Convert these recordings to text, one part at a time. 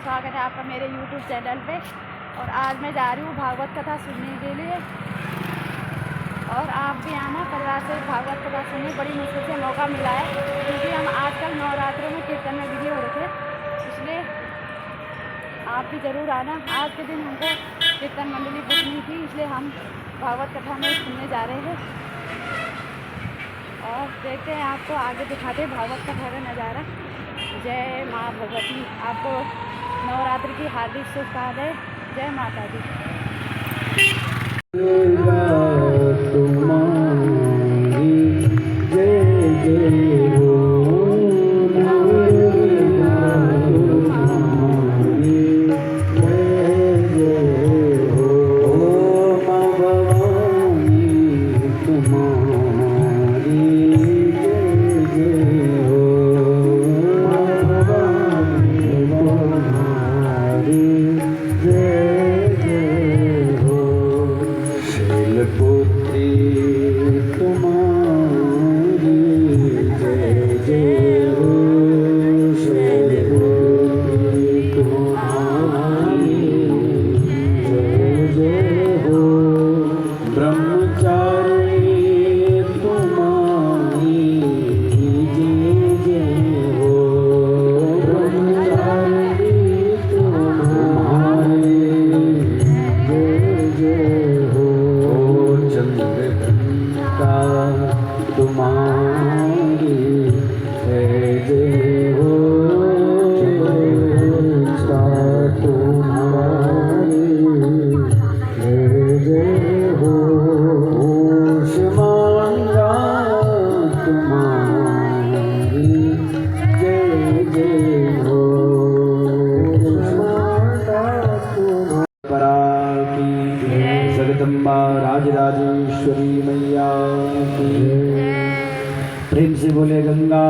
स्वागत है आपका मेरे YouTube चैनल पे। और आज मैं जा रही हूँ भागवत कथा सुनने के लिए, और आप भी आना परिवार से भागवत कथा सुनने। बड़ी मुश्किल से मौका मिला है क्योंकि हम आजकल नवरात्रों में कीर्तन में बिजी हो रहे थे, इसलिए आप भी ज़रूर आना। आज के दिन हमको कीर्तन मंडली बुकनी थी, इसलिए हम भागवत कथा में सुनने जा रहे हैं। और देखते हैं, आपको आगे दिखाते हैं भागवत कथा का नज़ारा। जय माँ भगवती। आपको नवरात्रि की हार्दिक शुभकामनाएं। जय माता दी। राजराजेश्वरी मैया की प्रेम से बोले गंगा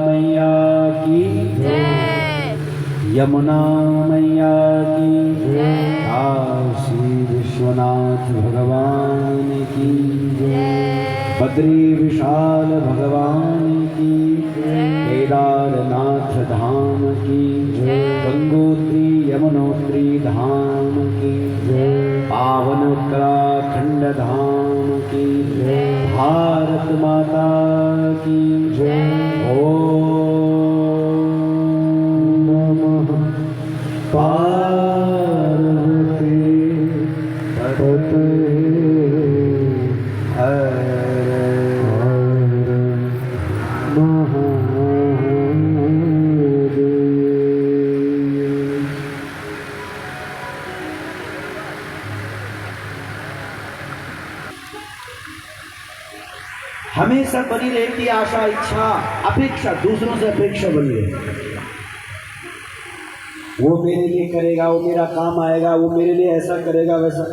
मैया की यमुना मैया की काशी विश्वनाथ भगवान की बद्री विशाल भगवान की केदारनाथ धाम की गंगोत्री यमुनोत्री धाम की पावन उत्तराखंड धाम की भारत माता की ओम नमः पार्वती पते हर हमेशा बनी रहती आशा, इच्छा, अपेक्षा, दूसरों से अपेक्षा बनी रहे। वो मेरे लिए करेगा, वो मेरा काम आएगा, वो मेरे लिए ऐसा करेगा वैसा।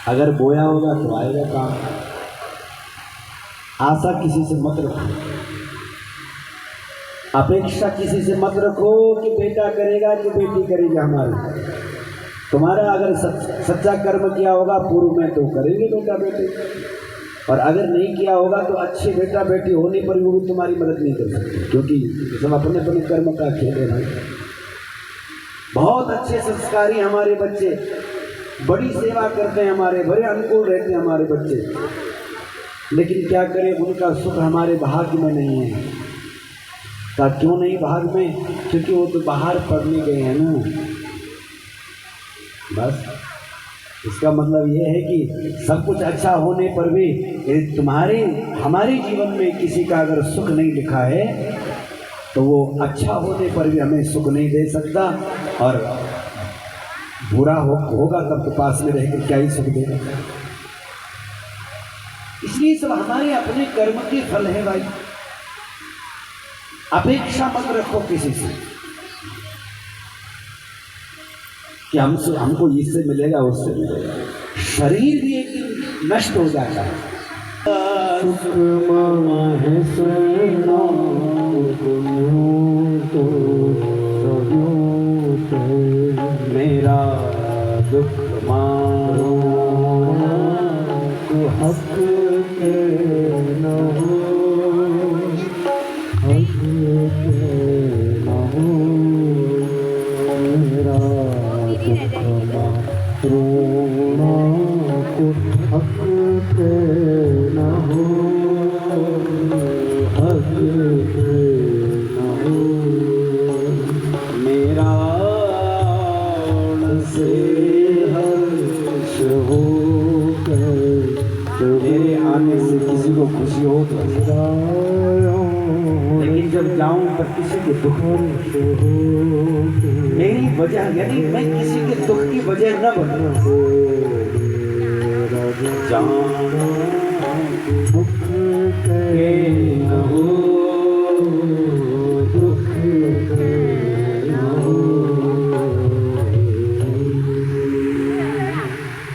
अगर बोया होगा तो आएगा काम। आशा किसी से मत रखो, अपेक्षा किसी से मत रखो कि बेटा करेगा कि बेटी करेगी। हमारी तुम्हारा अगर सच्चा कर्म किया होगा पूर्व में तो करेंगे बेटा बेटी, और अगर नहीं किया होगा तो अच्छे बेटा बेटी होने पर वो भी तुम्हारी मदद नहीं कर सकते, क्योंकि सब अपने अपने कर्म का खेल है। बहुत अच्छे संस्कारी हमारे बच्चे, बड़ी सेवा करते हैं हमारे, बड़े अनुकूल रहते हैं हमारे बच्चे, लेकिन क्या करें, उनका सुख हमारे भाग्य में नहीं है। का क्यों नहीं भाग्य में? क्योंकि वो तो बाहर पढ़ने गए हैं ना। बस इसका मतलब ये है कि सब कुछ अच्छा होने पर भी तुम्हारे हमारे जीवन में किसी का अगर सुख नहीं लिखा है तो वो अच्छा होने पर भी हमें सुख नहीं दे सकता, और बुरा होगा तब तो पास में रहकर क्या ही सुख देगा। इसलिए सब हमारे अपने कर्म के फल है भाई। अपेक्षा मत रखो किसी से कि हमको इससे मिलेगा उससे मिलेगा। शरीर भी एक दिन नष्ट हो जाता है। मेरा दुख मानो तो हक न हो, हक न हो। लेकिन जब जाऊं पर किसी के दुख मेरी वजह, यानी मैं किसी के दुख की वजह न बनूं। दुख के न हो, दुख के न हो,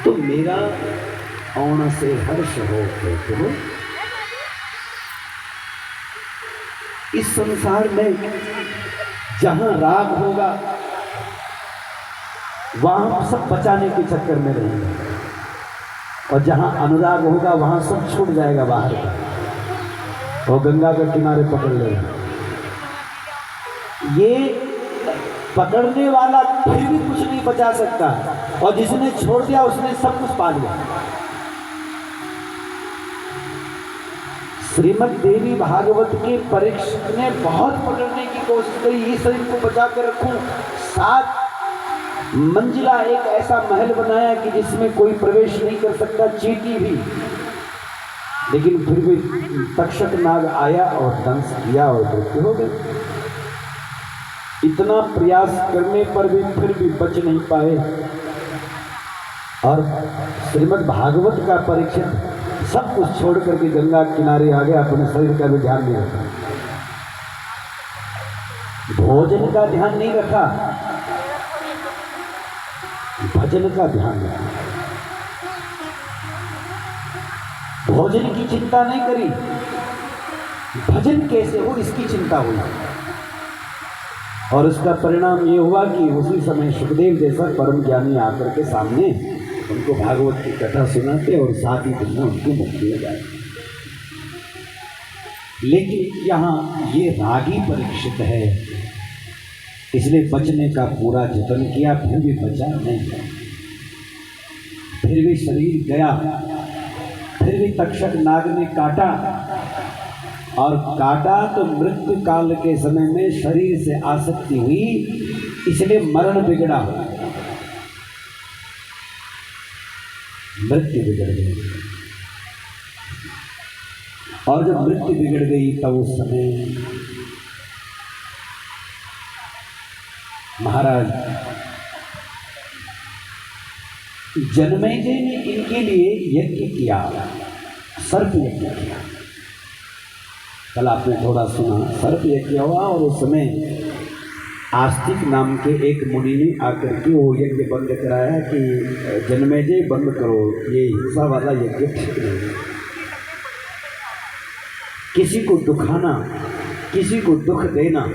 तो मेरा आउण से हर्ष हो के इस संसार में जहां राग होगा वहां सब बचाने के चक्कर में रहेंगे, और जहां अनुराग होगा वहां सब छूट जाएगा बाहर का, और गंगा के किनारे पकड़ लेगा। ये पकड़ने वाला फिर भी कुछ नहीं बचा सकता, और जिसने छोड़ दिया उसने सब कुछ पा लिया। श्रीमद् देवी भागवत के परीक्षित ने बहुत पकड़ने की कोशिश करी, इस शरीर को बचा कर रखूं। 7 मंजिला एक ऐसा महल बनाया कि जिसमें कोई प्रवेश नहीं कर सकता, चींटी भी, लेकिन फिर भी तक्षक नाग आया और दंश किया और मृत्यु हो गई। इतना प्रयास करने पर भी फिर भी बच नहीं पाए, और श्रीमद् भागवत का परीक्षित सब कुछ छोड़ करके गंगा किनारे आ गया, अपने शरीर का भी ध्यान नहीं रखा, भोजन का ध्यान नहीं रखा, भजन का ध्यान रखा। भोजन की चिंता नहीं करी, भजन कैसे हो इसकी चिंता हुई, और उसका परिणाम ये हुआ कि उसी समय सुखदेव जैसा परम ज्ञानी आकर के सामने उनको भागवत की कथा सुनाते और साथ ही दिन में उनको मुक्ति हो जाए। लेकिन यहाँ ये रागी परीक्षित है, इसलिए बचने का पूरा जतन किया, फिर भी बचा नहीं, फिर भी शरीर गया, फिर भी तक्षक नाग ने काटा, और काटा तो मृत्यु काल के समय में शरीर से आसक्ति हुई, इसलिए मरण बिगड़ा, मृत्यु बिगड़ गई। और जब मृत्यु बिगड़ गई तब उस समय महाराज जनमेजय ने इनके लिए यज्ञ किया, सर्प यज्ञ किया। कल आपने थोड़ा सुना, सर्प यज्ञ हुआ, और उस समय आस्तिक नाम के एक मुनि ने आकर के वो यज्ञ बंद कराया कि जनमेजय बंद करो, ये हिंसा वाला यज्ञ ठीक नहीं, किसी को दुखाना, किसी को दुख देना,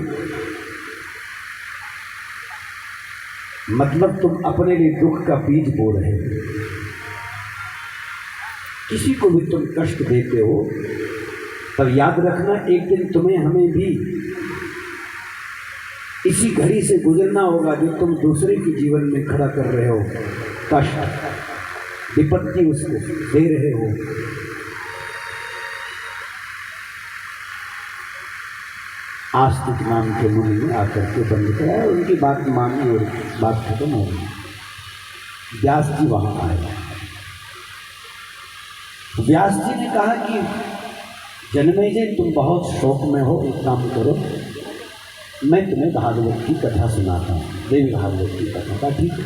मतलब तुम अपने लिए दुख का बीज बो रहे हो, किसी को भी तुम कष्ट देते हो, तब याद रखना एक दिन तुम्हें हमें भी इसी घड़ी से गुजरना होगा जो तुम दूसरे के जीवन में खड़ा कर रहे हो, कष्ट विपत्ति उसको दे रहे हो। आस्तिक नाम के मुनि ने आकर के बंद कराया, उनकी बात मानी और बात खत्म हो गई। व्यास जी वहां आए, व्यास जी ने कहा कि जनमेजय तुम बहुत शौक में हो, एक काम करो, मैं तुम्हें भागवत की कथा सुनाता हूँ, देवी भागवत की कथा का। ठीक है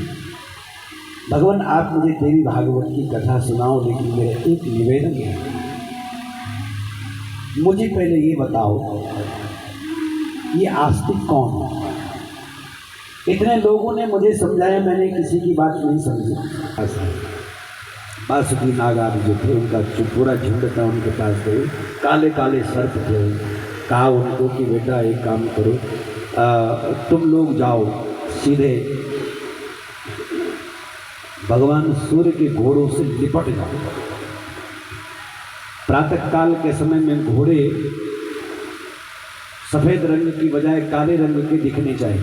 भगवान, आप मुझे देवी भागवत की कथा सुनाओ, लेकिन मेरा एक निवेदन है, मुझे पहले ये बताओ ये आस्तिक कौन है? इतने लोगों ने मुझे समझाया, मैंने किसी की बात नहीं समझी। ऐसा बासुकी नागार जो थे उनका जो पूरा झुंड था उनके पास गए, काले काले सर्प थे। कहा उनको कि बेटा एक काम करो, तुम लोग जाओ सीधे भगवान सूर्य के घोड़ों से लिपट जाओ। प्रातः काल के समय में घोड़े सफेद रंग की बजाय काले रंग के दिखने चाहिए।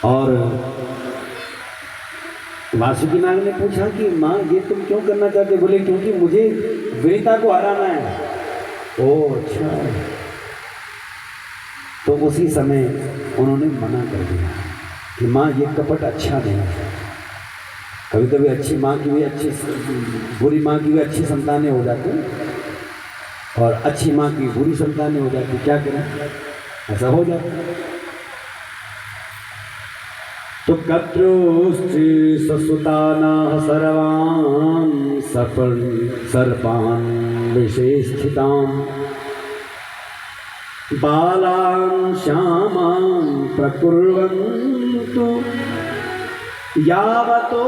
और वासुकी नाग ने पूछा कि माँ ये तुम क्यों करना चाहते? बोले क्योंकि मुझे वीरता को हराना है। ओह अच्छा। तो उसी समय उन्होंने मना कर दिया कि माँ ये कपट अच्छा नहीं है। कभी कभी अच्छी माँ की भी अच्छी, बुरी माँ की भी अच्छी संतानें हो जाती हैं और अच्छी माँ की बुरी संतानें हो जाती, क्या करें, ऐसा हो जाता है। तो कत्रुश्ची ससुताना सर्वान् सर्पान् विशेषितान् बालान् श्यामान् प्रकुर्वन्तु यावतो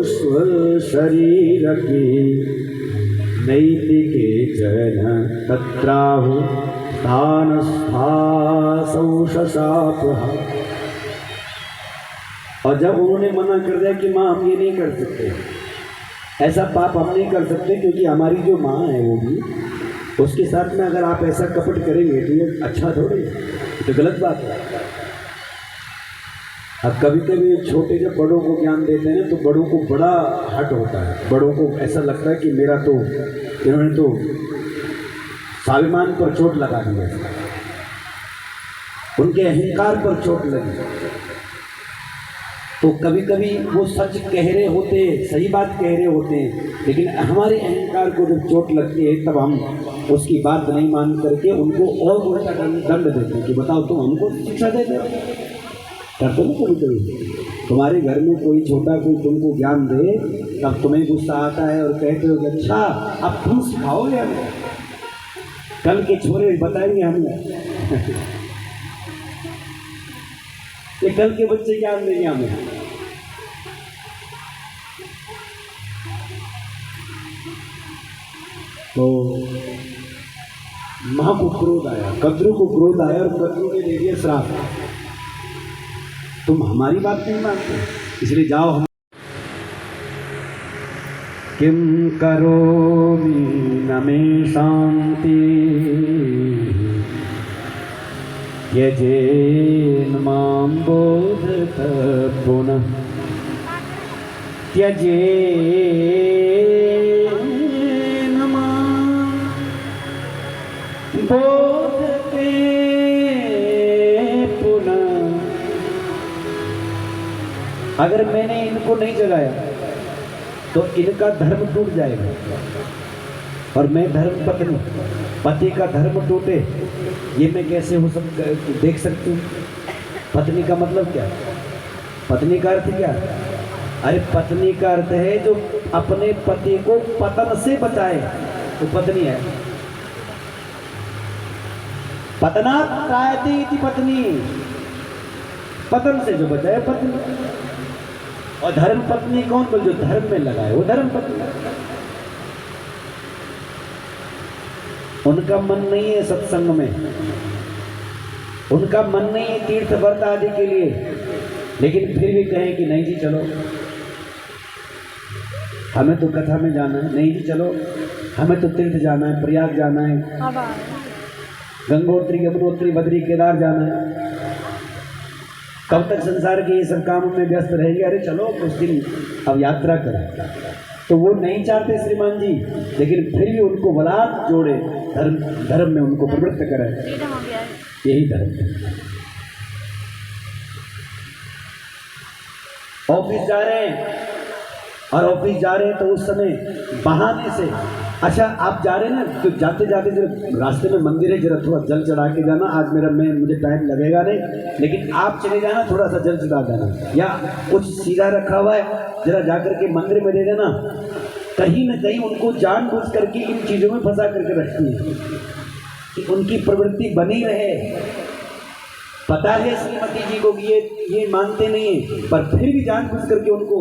स्वशरीरके नैतिके जन तत्राहु स्थानस्थासौ शशापः। और जब उन्होंने मना कर दिया कि माँ हम ये नहीं कर सकते, ऐसा पाप हम नहीं कर सकते, क्योंकि हमारी जो माँ है वो भी, उसके साथ में अगर आप ऐसा कपट करेंगे तो ये अच्छा थोड़ी, तो गलत बात है। अब कभी कभी छोटे जब बड़ों को ज्ञान देते हैं तो बड़ों को बड़ा हट होता है, बड़ों को ऐसा लगता है कि मेरा तो, इन्होंने तो स्वाभिमान पर चोट लगा दी है, उनके अहंकार पर चोट लगी। तो कभी कभी वो सच कह रहे होते, सही बात कह रहे होते हैं, लेकिन हमारे अहंकार को जब चोट लगती है तब हम उसकी बात नहीं मान करके उनको और उल्टा दंड देते हैं कि बताओ तुम हमको शिक्षा देते हो। करते ना कभी कभी तुम्हारे घर में कोई छोटा कोई तुमको ज्ञान दे, तब तुम्हें गुस्सा आता है और कहते हो कि अच्छा अब तुम सिखाओगे हमें, कल के छोरे बताएंगे हमें ये कल के बच्चे ज्ञान देंगे हमें। तो मां को क्रोध आया, कद्रू को क्रोध आया और कद्रू ने दे दिया श्राप, तुम हमारी बात नहीं मानते, इसलिए जाओ हम। किम करोमि न मे शांति त्यजेन मां बोधत पुनः त्यजेन मां बोधते पुनः। अगर मैंने इनको नहीं जगाया तो इनका धर्म टूट जाएगा, और मैं धर्म पत्नी, पति का धर्म टूटे ये मैं कैसे हो देख सकती हूँ। पत्नी का मतलब क्या, पत्नी का अर्थ क्या, अरे पत्नी का अर्थ है जो अपने पति को पतन से बचाए, तो पत्नी है। पतनात् त्रायते इति पत्नी, पतन से जो बचाए पत्नी। और धर्म पत्नी कौन, बोल जो धर्म में लगाए वो धर्म पत्नी। उनका मन नहीं है सत्संग में, उनका मन नहीं है तीर्थ व्रत आदि के लिए, लेकिन फिर भी कहें कि नहीं जी चलो हमें तो कथा में जाना है, नहीं जी चलो हमें तो तीर्थ जाना है, प्रयाग जाना है, गंगोत्री यमुनोत्री बद्री केदार जाना है। कब तक संसार के ये सब कामों में व्यस्त रहेंगे, अरे चलो कुछ दिन अब यात्रा करें। तो वो नहीं चाहते श्रीमान जी, लेकिन फिर भी उनको बलात् जोड़े, धर्म में उनको प्रवृत्त करें, यही धर्म है। ऑफिस जा रहे हैं, और ऑफिस जा रहे हैं तो उस समय बहाने से, अच्छा आप जा रहे हैं ना, तो जाते जाते जरा रास्ते में मंदिर है, जरा थोड़ा जल चढ़ा के जाना, आज मुझे टाइम लगेगा नहीं, लेकिन आप चले जाना, थोड़ा सा जल चढ़ा देना, या कुछ सीधा रखा हुआ है जरा जाकर के मंदिर में दे देना। कहीं न कहीं उनको जानबूझ करके इन चीज़ों में फंसा करके रखती है कि उनकी प्रवृत्ति बनी रहे। पता है श्रीमती जी को ये मानते नहीं है, पर फिर भी जानबूझ करके उनको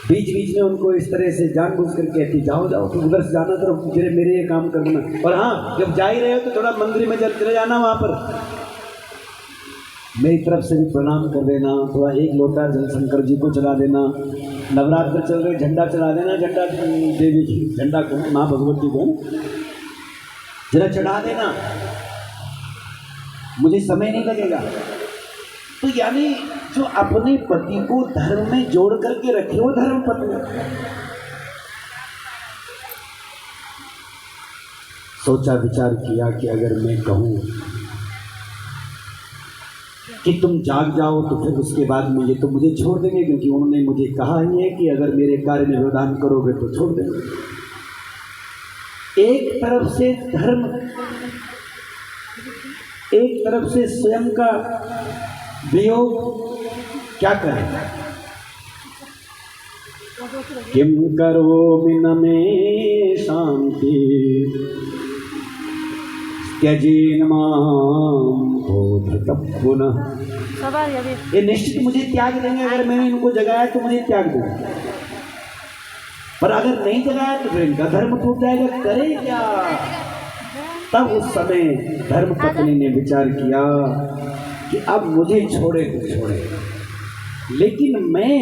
बीच बीच में उनको इस तरह से जानबूझ करके कहती जाओ जाओ तुम उधर से जाना, तो मेरे ये काम कर देना, और हाँ जब जा ही रहे हो तो थोड़ा मंदिर में चले जाना, वहाँ पर मेरी तरफ से भी प्रणाम कर देना, थोड़ा एक लोटा जल शंकर जी को चला देना, नवरात्र चल रहे झंडा चढ़ा देना, झंडा देवी जी, झंडा को माँ भगवती को जरा चढ़ा देना, मुझे समय नहीं लगेगा। तो यानी जो अपने पति को धर्म में जोड़ करके रखे वो धर्म पत्नी। सोचा विचार किया कि अगर मैं कहूं कि तुम जाग जाओ तो फिर उसके बाद में ये तो मुझे छोड़ देंगे, क्योंकि उन्होंने मुझे कहा ही है कि अगर मेरे कार्य में व्यवधान करोगे तो छोड़ देंगे। एक तरफ से धर्म, एक तरफ से स्वयं का वियोग, क्या करें? किम करोमि न मे शांति त्यजेन मां बोधतः पुनः। ये निश्चित मुझे त्याग देंगे, अगर मैंने इनको जगाया तो मुझे त्याग देंगे, पर अगर नहीं जगाया तो फिर इनका धर्म टूट जाएगा, करे क्या? तब उस समय धर्म पत्नी ने विचार किया कि अब मुझे छोड़े तो छोड़े, लेकिन मैं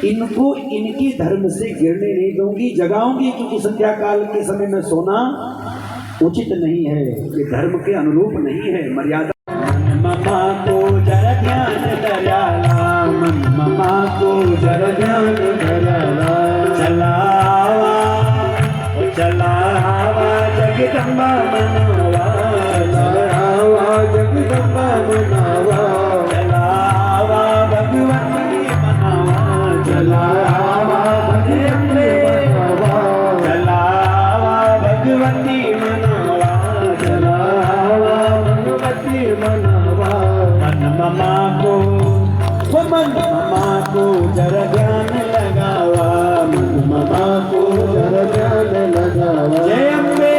इनको इनके धर्म से गिरने नहीं दूंगी, जगाऊंगी, क्योंकि संध्या काल के समय में सोना उचित नहीं है, ये धर्म के अनुरूप नहीं है, मर्यादा। ममा को जरा ध्यान दयाला, ममा को जरा ध्यान दयाला, चलावा चलावा जगदम्बा मनावा, चलावा जगदम्बा मनावा, चलावा भगवती मनावा, चलावा भगवती मनावा, चलावा भगवती मनावा, चलावा भगवती मनावा। मन ममा को, मन ममा को जरा ध्यान लगावा, मन ममा को जरा ध्यान लगावा। जय अम्बे।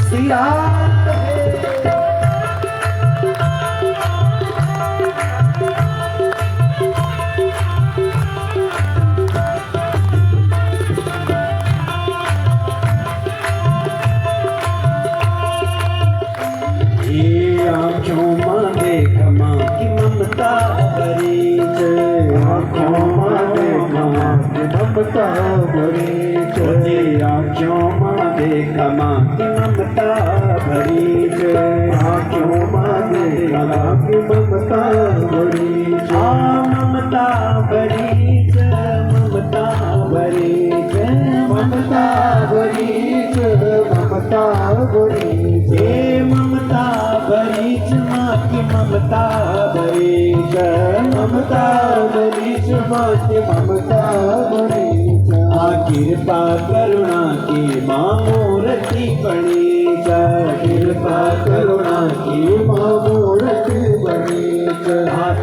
श्री राम। आँखों माँ देख माँ की ममता भरी, आँखों माँ देख माँ की ममता भरी, आँखों माँ देख माँ की ममता भरी, आँखों माँ देख माँ की ममता भरी, ममता भरी, ममता भरी, ममता भरी, ममता भरी, ममता भरीच माँ की ममता भरीच, ममता भरीच माँ की ममता भरीच, कृपा करुणा की माँ मूर्ति बनीच, कृपा करुणा की माँ मूर्ति बनीच,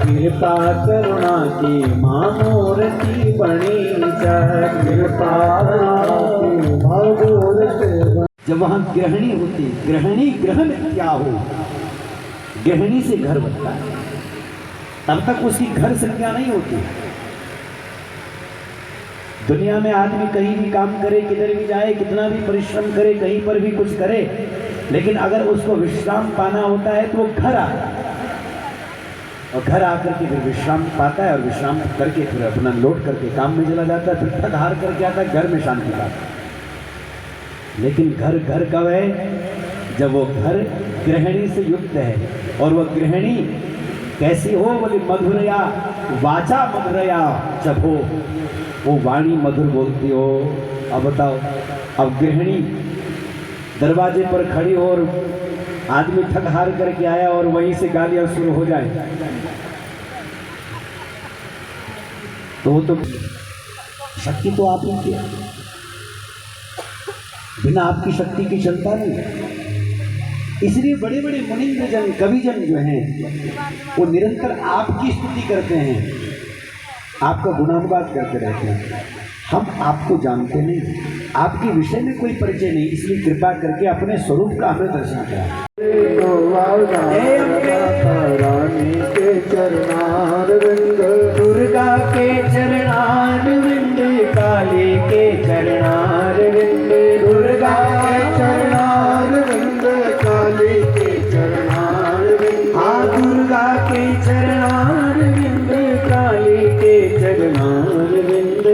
कृपा करुणा की माँ मूर्ति बनीच, कृपा की माँ मूर्ति। जब वहाँ गृहिणी होती, गृहिणी ग्रह में क्या हो, गृहिणी से घर बनता है, तब तक उसकी घर संज्ञा नहीं होती। दुनिया में आदमी कहीं भी काम करे, किधर भी जाए, कितना भी परिश्रम करे, कहीं पर भी कुछ करे, लेकिन अगर उसको विश्राम पाना होता है तो वो घर आता है, और घर आकर के फिर विश्राम पाता है, और विश्राम करके फिर अपना लौट करके काम में चला जाता है, फिर थक हार करके आता है, घर में शांति पाता है। लेकिन घर घर कब है? जब वो घर गृहिणी से युक्त है, और वह गृहिणी कैसी हो? बोले मधुरया वाचा मधुरया जब हो, वो वाणी मधुर बोलती हो। अब बताओ, अब गृहिणी दरवाजे पर खड़ी हो और आदमी थक हार करके आया और वहीं से गालियां शुरू हो जाए, तो वो तो शक्ति तो आप ही की, बिना आपकी शक्ति की चलता नहीं। इसलिए बड़े बड़े मुनिंद्र जन, कविजन जो हैं, वो निरंतर आपकी स्तुति करते हैं, आपका गुणानुवाद करते रहते हैं। हम आपको जानते नहीं, आपके विषय में कोई परिचय नहीं, इसलिए कृपा करके अपने स्वरूप का हमें दर्शन करा। रानी के चरणारविंद, दुर्गा के चरणारविंद, काली के चरणारविंद, दुर्गा के चरणारविंद, काली के चरणारविंद, दुर्गा के चरणारविंद, काली के चरणारविंद,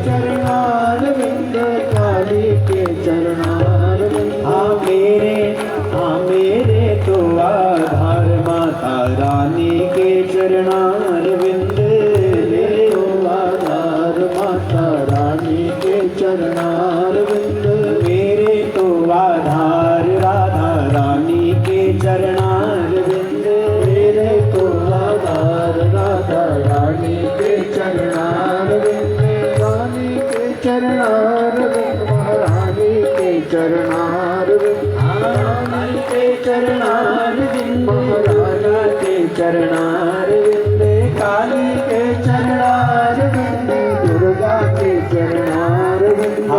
चरणारविंद, काली के चरणारविंद। हाँ मेरे तो माता रानी के चरणारविंद मेरे तो आधार राधा रानी के चरणारविंद मेरे को आधार राधा रानी के चरणारविंद रानी के चरणारविंद महारानी के चरणारविंद रानी के चरणारविंद महाराजा के चरणारविंद काली के चरणारविंद दुर्गा के चरणारविंद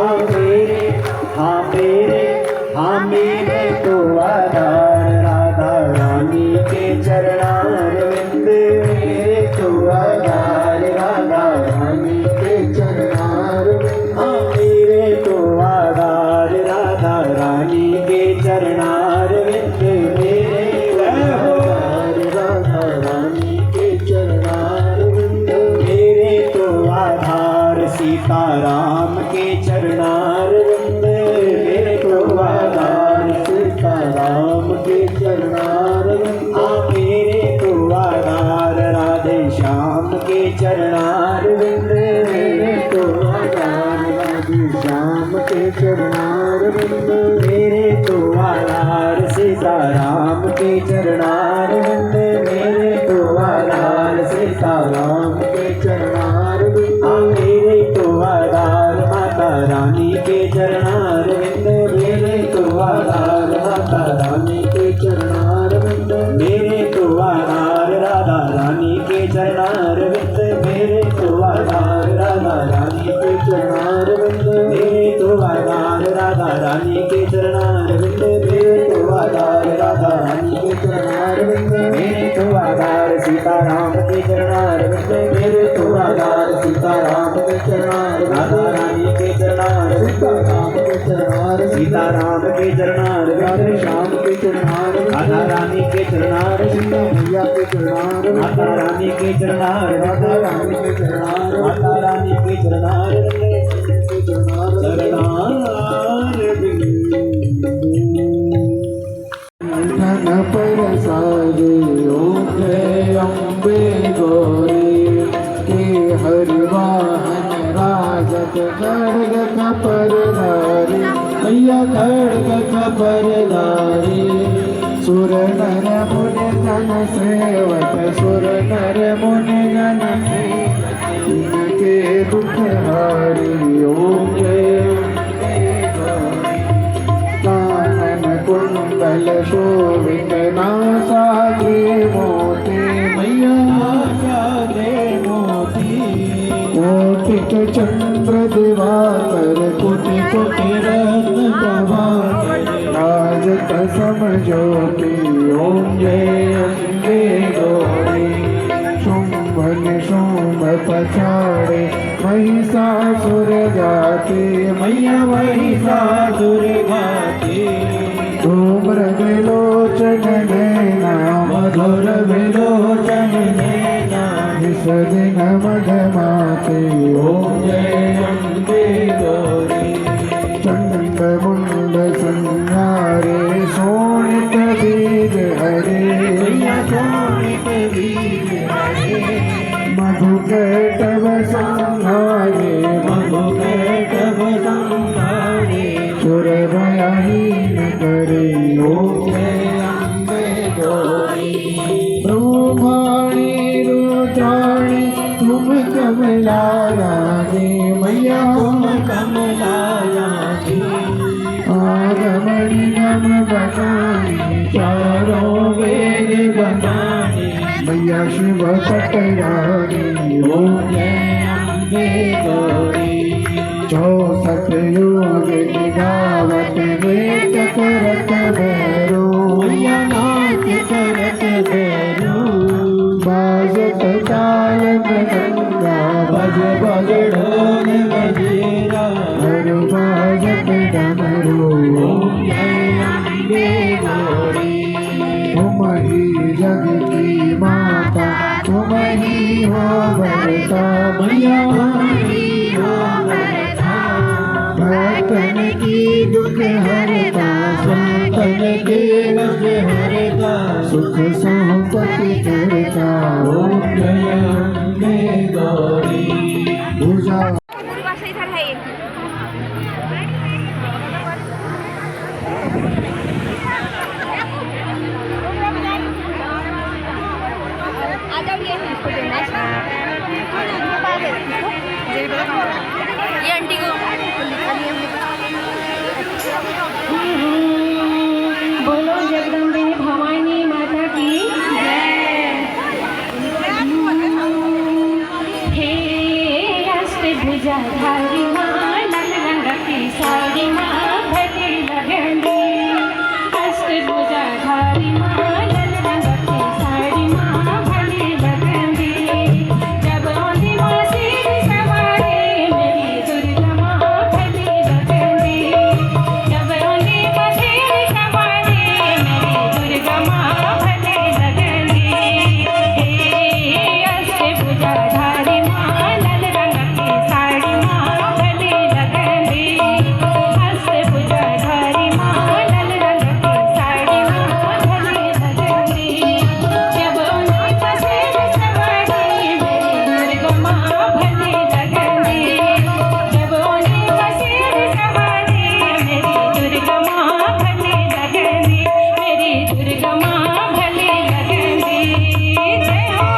हाँ मेरे तो आधार राधा रानी के चरणारविंद मेरे तो आधार राधा रानी के चरणारविंद हाँ मेरे तो आधार राधा रानी के चरणारविंद मेरे आधार राधा रानी के चरणारविंद मेरे तो आधार सीताराम के चरणारविंद मेरे तो आधार सीताराम के चरणारविंद हाँ मेरे तो आधार राधे श्याम के चरणारविंद मेरे तो आधार राधे श्याम के चरणारविंद मेरे तो आधार सीताराम के चरणारविंद मेरे तो आधार सीताराम के चरणारविंद हाँ मेरे तो आधार माता रानी के चरणारविंद मेरे तो आधार माता रानी के चरणारविंद मेरे तो आधार राधा रानी के चरणारविंद मेरे तो आधार राधा रानी के चरणारविंद मेरे तो आधार राधा रानी के चरणारविंद मेरे तो आधार राधा रानी के चरणारविंद मेरे तो आधार सीताराम के चरणारविंद मेरे तो आधार सीताराम के चरणारविंद राधा रानी के चरणारविंद सीताराम के चरणारविंद सीताराम के चरणारविंद राधे श्याम के चरणारविंद राधा रानी के चरणारविंद मैया के चरणारविंद माता रानी के चरणारविंद राधा रानी के चरणारविंद माता रानी के चरणारविंद के चरणारविंद धन पर साजे ओंगे अम्बे गौरी के हरिवाहन राजत खड़ग कपरधारी मैया खड़ग कपरधारी सुर नर मुनि गण सेवक सुर नर मुनि गण इनके दुख हारी ओंगे कानन कुंडल शोभित नासा के मोती मैया दे मोती कोटिक चंद्र दिवाकर कोटि कोटि रत्न प्रभाकर राजत समझोती ओम जय अम्बे गौरी शुंभ निशुंभ पछाड़े महिषासुर गाते मैया महिषासुर गाते धूम्र विलोचन नैना मधुर विलोचन नैना विसर्जन मधमाते ओम जय अम्बे गौरी चंड मुंड संहारे सोनित बीज हरे मैया सोनित बीज हरे मधुकैटभ संहारे मधुकैटभ संहारे सुर भयहीन करे ओम जय अम्बे गौरी ब्रह्माणी रुद्राणी तुम कमला रानी मैया तुम कमला रानी आगमनी नम बनानी चारों वेद बनानी मैया शिव पटरानी ओम जय अम्बे गौरी 64 युग निगावत वेद करत भैरो मैया नाच करत भैरो बाजत ताल गंगा बज बज ढोल बजेरा हर बाजत डमरू ओम जय अम्बे गौरी तुम ही जग की माता तुम ही हो भरता मैया भक्तन की दुख हरता संतन के रस हरता सुख संपत्ति करता ओम जय अम्बे गौरी पूजा से इधर है एक आ जाओ ये इसको देना ये आंटी को बोलो जगदम्बे भवानी माता की हे अष्टभुजाधारी माँ लाल रंग की साड़ी माँ भली लगंदी अष्टभुजाधारी माँ लाल रंग की साड़ी माँ भली लगंदी जब आंधी माँ सिर सवारी मेरी दुर्गा माँ भली लगंदी जब आंधी माँ सिर सवारी मेरी दुर्गा माँ भली लगंदी हे अष्टभुजाधारी माँ लाल रंग की साड़ी माँ भली लगंदी अष्टभुजाधारी माँ लाल रंग की साड़ी माँ भली लगंदी जब उन्हें पसेर सवारी मेरी दुर्गा माँ भली लगंदी जब उन्हें पसेर सवारी मेरी दुर्गा माँ भली लगंदी मेरी दुर्गा माँ भली लगंदी जय हो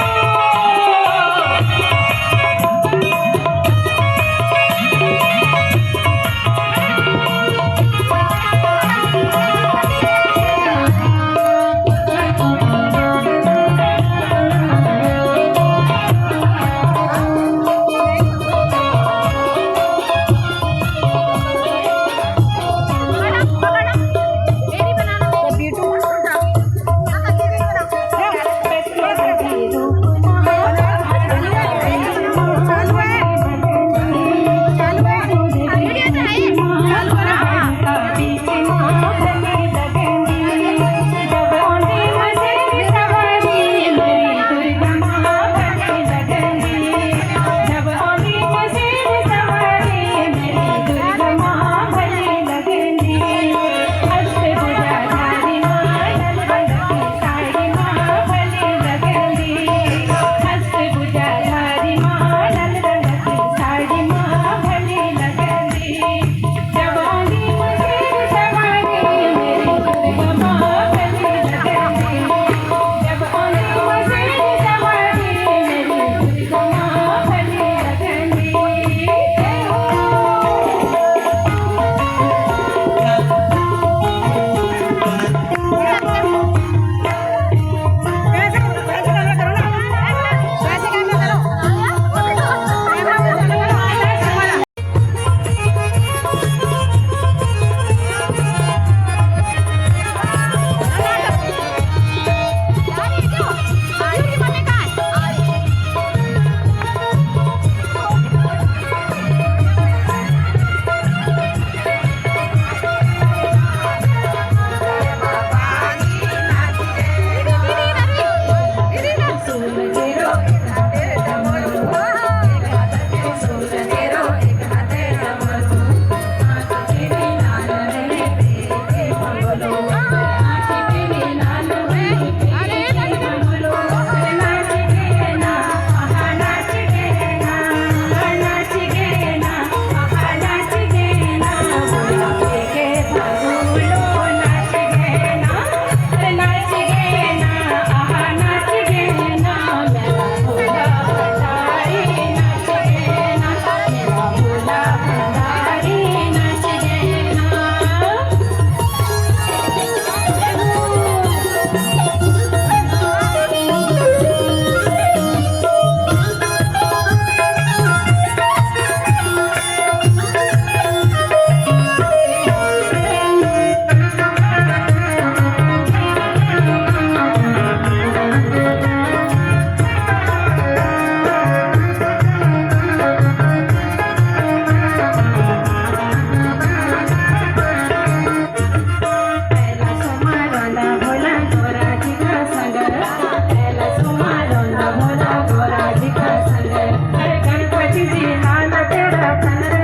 गणपति जी लाल तेरा